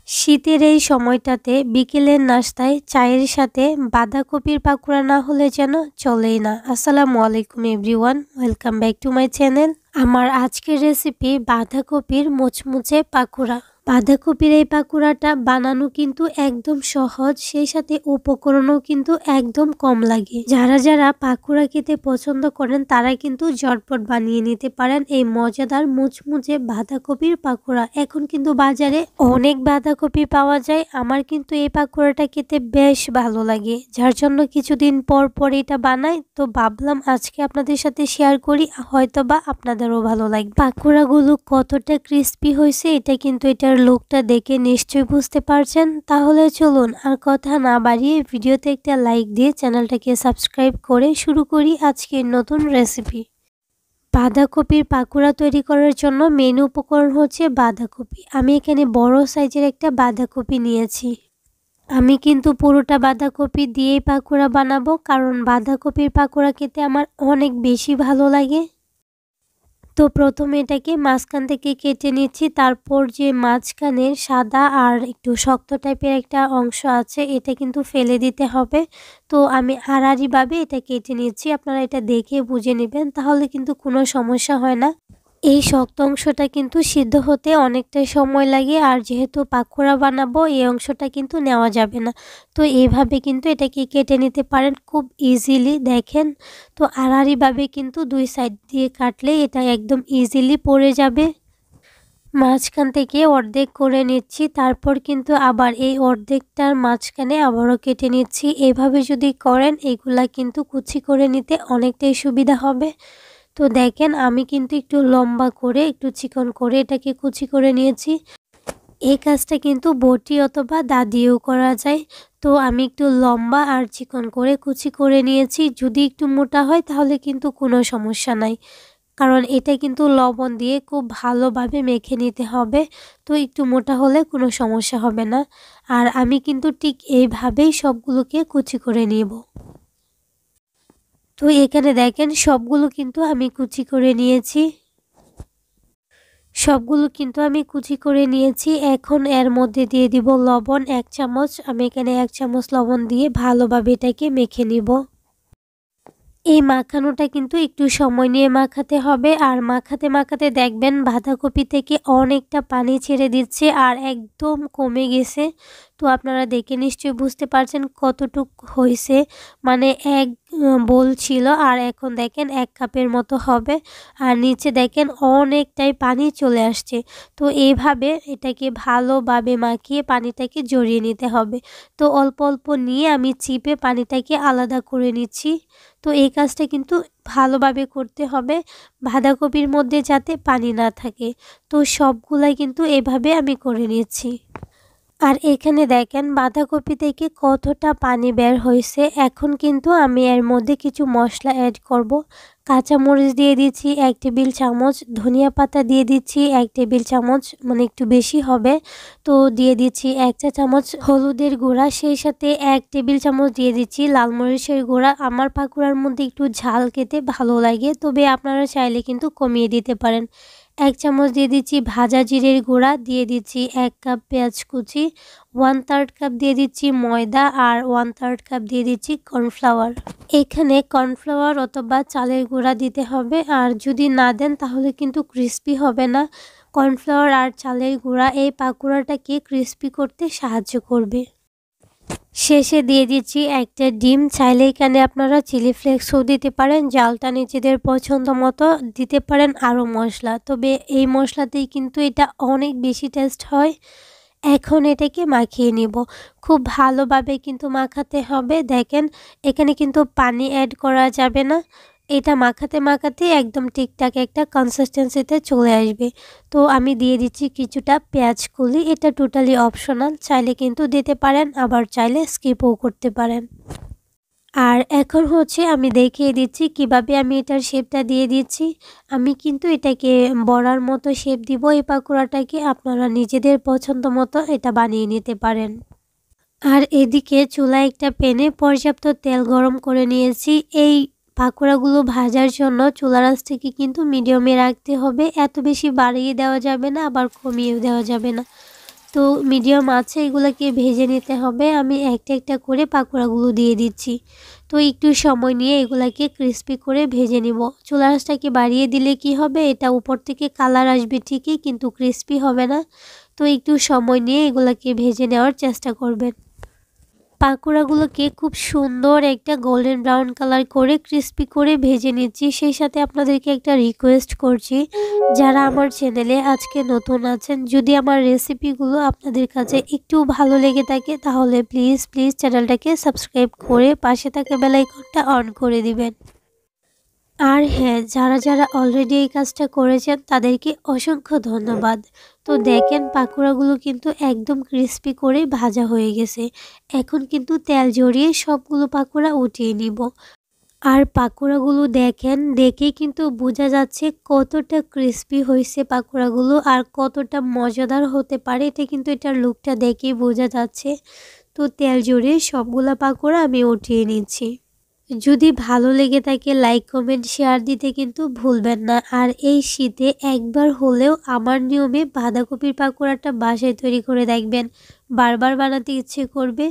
শীতের এই সময়টাতে বিকেলের নাস্তায় চায়ের সাথে বাঁধাকপির পাকোড়া না হলে যেন চলেই না। আসসালামু আলাইকুম everyone, welcome back to my channel. আমার আজকের রেসিপি বাঁধাকপির মুচমুচে পাকোড়া। বাঁধাকপির এই পাকোড়াটা বানানো কিন্তু একদম সহজ, সেই সাথে উপকরণও কিন্তু একদম কম লাগে। যারা যারা পাকোড়া খেতে পছন্দ করেন তারা কিন্তু ঝটপট বানিয়ে নিতে পারেন এই মজাদার মুচমুচে বাঁধাকপির পাকোড়া। এখন কিন্তু বাজারে অনেক বাঁধাকপি পাওয়া যায়। আমার কিন্তু এই পাকোড়াটা খেতে বেশ ভালো লাগে, যার জন্য কিছুদিন পর পর এটা বানাই। তো ভাবলাম আজকে আপনাদের সাথে শেয়ার করি, হয়তোবা আপনাদেরও ভালো লাগবে। পাকোড়াগুলো কতটা ক্রিস্পি হয়েছে এটা কিন্তু এটার লুকটা দেখে নিশ্চয়ই বুঝতে পারছেন। তাহলে চলুন আর কথা না বাড়িয়ে ভিডিওতে একটা লাইক দিয়ে চ্যানেলটাকে সাবস্ক্রাইব করে শুরু করি আজকের নতুন রেসিপি। বাঁধাকপির পাকোড়া তৈরি করার জন্য মেন উপকরণ হচ্ছে বাঁধাকপি। আমি এখানে বড় সাইজের একটা বাঁধাকপি নিয়েছি। আমি কিন্তু পুরোটা বাঁধাকপি দিয়েই পাকোড়া বানাবো, কারণ বাঁধাকপির পাকোড়া খেতে আমার অনেক বেশি ভালো লাগে। তো প্রথমে এটাকে মাঝখান থেকে কেটে নিচ্ছি, তারপর যে মাঝখানের সাদা আর একটু শক্ত টাইপের একটা অংশ আছে এটা কিন্তু ফেলে দিতে হবে। তো আমি আড়াআড়িভাবে এটা কেটে নিচ্ছি, আপনারা এটা দেখে বুঝে নেবেন, তাহলে কিন্তু কোনো সমস্যা হয় না। এই শক্ত অংশটা কিন্তু সিদ্ধ হতে অনেকটাই সময় লাগে, আর যেহেতু পাকোড়া বানাবো এই অংশটা কিন্তু নেওয়া যাবে না। তো এইভাবে কিন্তু এটাকে কেটে নিতে পারেন খুব ইজিলি। দেখেন, তো আড়াআড়িভাবে কিন্তু দুই সাইড দিয়ে কাটলে এটা একদম ইজিলি পড়ে যাবে। মাঝখান থেকে অর্ধেক করে নিচ্ছি, তারপর কিন্তু আবার এই অর্ধেকটার মাঝখানে আবারও কেটে নিচ্ছি। এইভাবে যদি করেন এগুলা কিন্তু কুচি করে নিতে অনেকটাই সুবিধা হবে। তো দেখেন, আমি কিন্তু একটু লম্বা করে একটু চিকন করে এটাকে কুচি করে নিয়েছি। এই কাজটা কিন্তু বটি অথবা দা দিয়েও করা যায়। তো আমি একটু লম্বা আর চিকন করে কুচি করে নিয়েছি। যদি একটু মোটা হয় তাহলে কিন্তু কোনো সমস্যা নাই, কারণ এটা কিন্তু লবণ দিয়ে খুব ভালোভাবে মেখে নিতে হবে। তো একটু মোটা হলে কোনো সমস্যা হবে না। আর আমি কিন্তু ঠিক এইভাবেই সবগুলোকে কুচি করে নেব। তো এখানে দেখেন সবগুলো কিন্তু আমি কুচি করে নিয়েছি। এখন এর মধ্যে দিয়ে দিব লবণ 1 চামচ। আমি এখানে 1 চামচ লবণ দিয়ে ভালোভাবে এটাকে মেখে নিব। এই মাখানোটা কিন্তু একটু সময় নিয়ে মাখাতে হবে, আর মাখাতে মাখাতে দেখবেন বাঁধাকপি থেকে অনেকটা পানি ছেড়ে দিচ্ছে আর একদম কমে গেছে। তো আপনারা দেখে নিশ্চয়ই বুঝতে পারছেন কতটুক হয়েছে। মানে এক বোল ছিল আর এখন দেখেন 1 কাপের মতো হবে, আর নিচে দেখেন অনেকটাই পানি চলে আসছে। তো এইভাবে এটাকে ভালোভাবে মাখিয়ে পানিটাকে জড়িয়ে নিতে হবে। তো অল্প অল্প নিয়ে আমি চিপে পানিটাকে আলাদা করে নিচ্ছি। তো এই কাজটা কিন্তু ভালোভাবে করতে হবে, বাঁধাকপির মধ্যে যাতে পানি না থাকে। তো সবগুলাই কিন্তু এভাবে আমি করে নিচ্ছি। আর এখানে দেখেন বাঁধাকপি থেকে কতটা পানি বের হয়েছে। এখন কিন্তু আমি এর মধ্যে কিছু মশলা অ্যাড করব। কাঁচামরিচ দিয়ে দিচ্ছি 1 টেবিল চামচ, ধনিয়া পাতা দিয়ে দিচ্ছি 1 টেবিল চামচ, মানে একটু বেশি হবে। তো দিয়ে দিচ্ছি 1 চা চামচ হলুদের গুঁড়া, সেই সাথে 1 টেবিল চামচ দিয়ে দিচ্ছি লাল মরিচের গুঁড়া। আমার পাকোড়ার মধ্যে একটু ঝাল খেতে ভালো লাগে, তবে আপনারা চাইলে কিন্তু কমিয়ে দিতে পারেন। 1 চামচ দিয়ে দিচ্ছি ভাজা জিরের গুঁড়া, দিয়ে দিচ্ছি 1 কাপ পেঁয়াজ কুচি, 1/3 কাপ দিয়ে দিচ্ছি ময়দা, আর 1/3 কাপ দিয়ে দিচ্ছি কর্নফ্লাওয়ার। এখানে কর্নফ্লাওয়ার অথবা চালের গুঁড়া দিতে হবে, আর যদি না দেন তাহলে কিন্তু ক্রিস্পি হবে না। কর্নফ্লাওয়ার আর চালের গুঁড়া এই পাকোড়াটাকে ক্রিস্পি করতে সাহায্য করবে। শেষে দিয়ে দিচ্ছি একটা ডিম। চাইলে এখানে আপনারা চিলি ফ্লেক্সও দিতে পারেন, জালটা নিজেদের পছন্দ মতো দিতে পারেন আরও মশলা, তবে এই মশলাতেই কিন্তু এটা অনেক বেশি টেস্ট হয়। এখন এটাকে মাখিয়ে নিব, খুব ভালোভাবে কিন্তু মাখাতে হবে। দেখেন, এখানে কিন্তু পানি অ্যাড করা যাবে না। এটা মাখাতে মাখাতে একদম ঠিকঠাক একটা কনসিস্টেন্সিতে চলে আসবে। তো আমি দিয়ে দিচ্ছি কিছুটা পেঁয়াজ কলি, এটা টোটালি অপশনাল, চাইলে কিন্তু দিতে পারেন, আবার চাইলে স্কিপও করতে পারেন। আর এখন হচ্ছে আমি দেখিয়ে দিচ্ছি কিভাবে আমি এটার শেপটা দিয়ে দিচ্ছি। আমি কিন্তু এটাকে বড়ার মতো শেপ দিব এই পাকোড়াটাকে, আপনারা নিজেদের পছন্দ মতো এটা বানিয়ে নিতে পারেন। আর এদিকে চুলায় একটা প্যানে পর্যাপ্ত তেল গরম করে নিয়েছি। এই পাকোড়াগুলো ভাজার জন্য চুলার আঁচটাকে কিন্তু মিডিয়ামে রাখতে হবে, এত বেশি বাড়িয়ে দেওয়া যাবে না, আবার কমিয়েও দেওয়া যাবে না। তো মিডিয়াম আছে এগুলোকে ভেজে নিতে হবে। আমি একটা একটা করে পাকোড়াগুলো দিয়ে দিচ্ছি। তো একটু সময় নিয়ে এগুলাকে ক্রিস্পি করে ভেজে নিব। চুলার আঁচটাকে বাড়িয়ে দিলে কি হবে, এটা উপর থেকে কালার আসবে ঠিকই, কিন্তু ক্রিস্পি হবে না। তো একটু সময় নিয়ে এগুলাকে ভেজে নেওয়ার চেষ্টা করবেন। পাকোড়াগুলোকে খুব সুন্দর একটা গোল্ডেন ব্রাউন কালার করে ক্রিস্পি করে ভেজে নিচ্ছি। সেই সাথে আপনাদেরকে একটা রিকোয়েস্ট করছি, যারা আমার চ্যানেলে আজকে নতুন আছেন, যদি আমার রেসিপিগুলো আপনাদের কাছে একটু ভালো লেগে থাকে তাহলে প্লিজ চ্যানেলটাকে সাবস্ক্রাইব করে পাশে থাকা বেল আইকনটা অন করে দিবেন। আর হ্যাঁ, যারা অলরেডি এই কাজটা করেছেন তাদেরকে অসংখ্য ধন্যবাদ। তো দেখেন পাকোড়াগুলো কিন্তু একদম ক্রিস্পি করে ভাজা হয়ে গেছে। এখন কিন্তু তেল ঝরিয়ে সবগুলো পাকোড়া উঠিয়ে নিব। আর পাকোড়াগুলো দেখেন, দেখেই কিন্তু বোঝা যাচ্ছে কতটা ক্রিস্পি হয়েছে পাকোড়াগুলো আর কতটা মজাদার হতে পারে। এটা কিন্তু এটার লুকটা দেখেই বোঝা যাচ্ছে। তো তেল ঝরিয়ে সবগুলা পাকোড়া আমি উঠিয়ে নিচ্ছি। যদি ভালো লেগে থাকে লাইক কমেন্ট শেয়ার দিতে কিন্তু ভুলবেন না। আর এই শীতে একবার হলেও আমার নিয়মে বাঁধাকপির পাকোড়াটা বাসায় তৈরি করে দেখবেন, বারবার বানাতে ইচ্ছে করবে।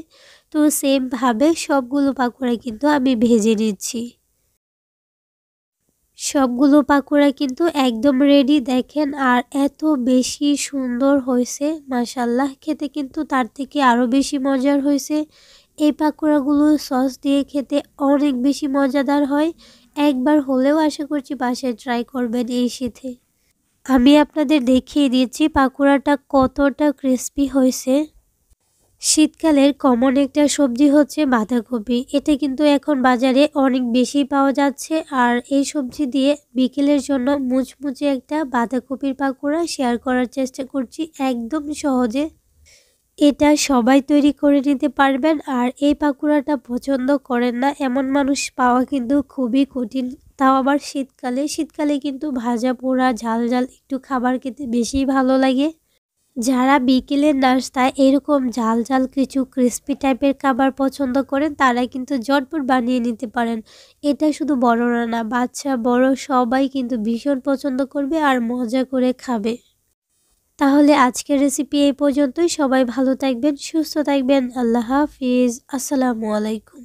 তো সেমভাবে সবগুলো পাকোড়া কিন্তু আমি ভেজে নিচ্ছি। সবগুলো পাকোড়া কিন্তু একদম রেডি দেখেন, আর এত বেশি সুন্দর হয়েছে মাশাল্লাহ, খেতে কিন্তু তার থেকে আরও বেশি মজার হয়েছে। এই পাকোড়াগুলো সস দিয়ে খেতে অনেক বেশি মজাদার হয়। একবার হলেও আশা করছি বাসায় ট্রাই করবেন এই শীতে। আমি আপনাদের দেখিয়ে দিয়েছি পাকোড়াটা কতটা ক্রিস্পি হয়েছে। শীতকালের কমন একটা সবজি হচ্ছে বাঁধাকপি। এটা কিন্তু এখন বাজারে অনেক বেশি পাওয়া যাচ্ছে। আর এই সবজি দিয়ে বিকেলের জন্য মুচমুচে একটা বাঁধাকপির পাকোড়া শেয়ার করার চেষ্টা করছি একদম সহজে। এটা সবাই তৈরি করে নিতে পারবেন। আর এই পাকোড়াটা পছন্দ করেন না এমন মানুষ পাওয়া কিন্তু খুবই কঠিন, তাও আবার শীতকালে কিন্তু ভাজা পোড়া ঝাল ঝাল একটু খাবার খেতে বেশি ভালো লাগে। যারা বিকেলের নাস্তায় এরকম ঝাল ঝাল কিছু ক্রিস্পি টাইপের খাবার পছন্দ করেন তারা কিন্তু ঝটপট বানিয়ে নিতে পারেন। এটা শুধু বড়রা না, বাচ্চা বড় সবাই কিন্তু ভীষণ পছন্দ করবে আর মজা করে খাবে। তাহলে আজকের রেসিপি এই পর্যন্তই। সবাই ভালো থাকবেন, সুস্থ থাকবেন। আল্লাহ হাফিজ। আসসালামু আলাইকুম।